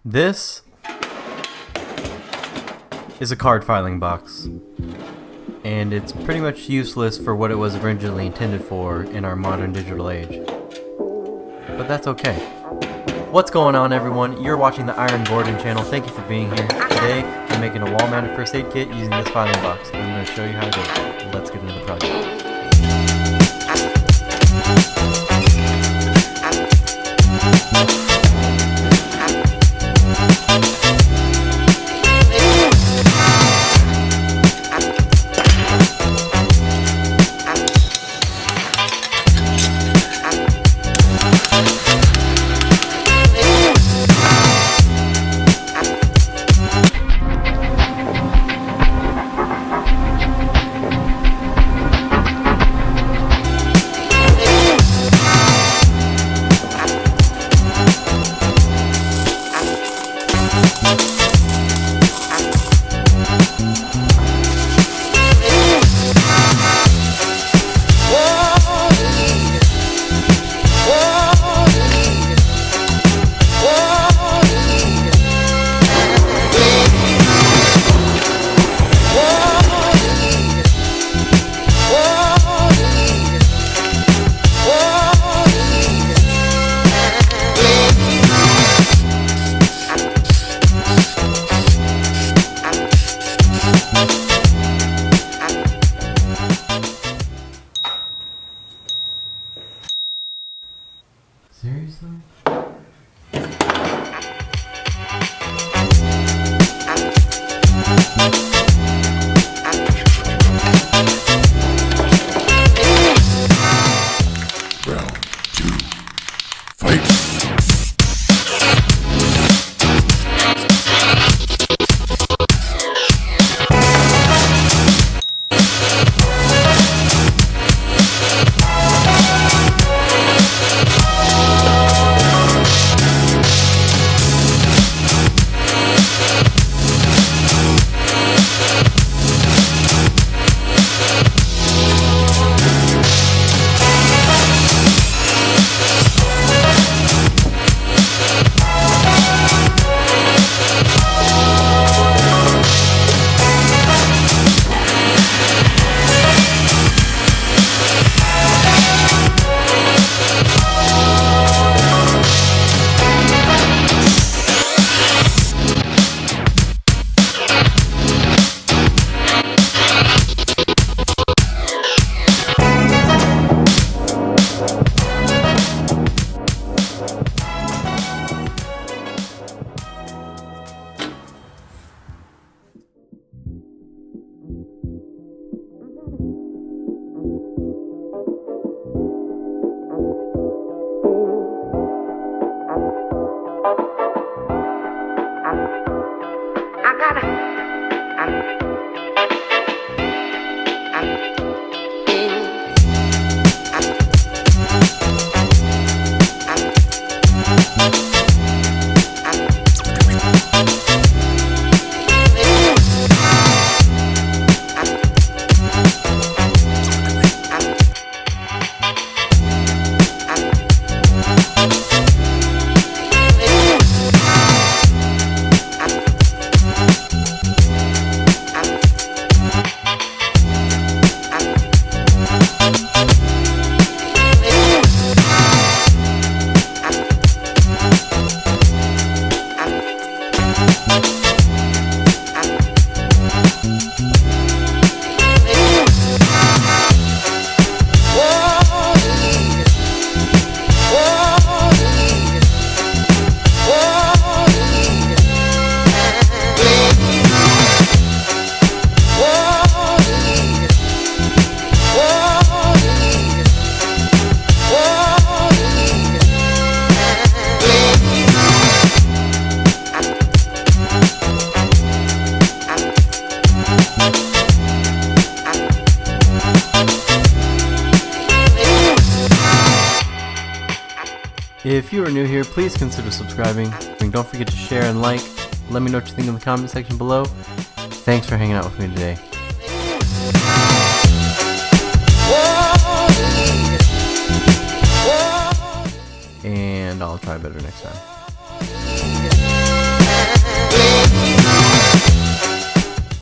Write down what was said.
This is a card filing box, and it's pretty much useless for what it was originally intended for in our modern digital age. But that's okay. What's going on, everyone? You're watching the Iron Gordon channel. Thank you for being here. Today, I'm making a wall-mounted first aid kit using this filing box. I'm going to show you how to do it. Let's get into the project. Seriously? Round 2. Fight! If you are new here, please consider subscribing, and don't forget to share and like. Let me know what you think in the comment section below. Thanks for hanging out with me today. And I'll try better next time.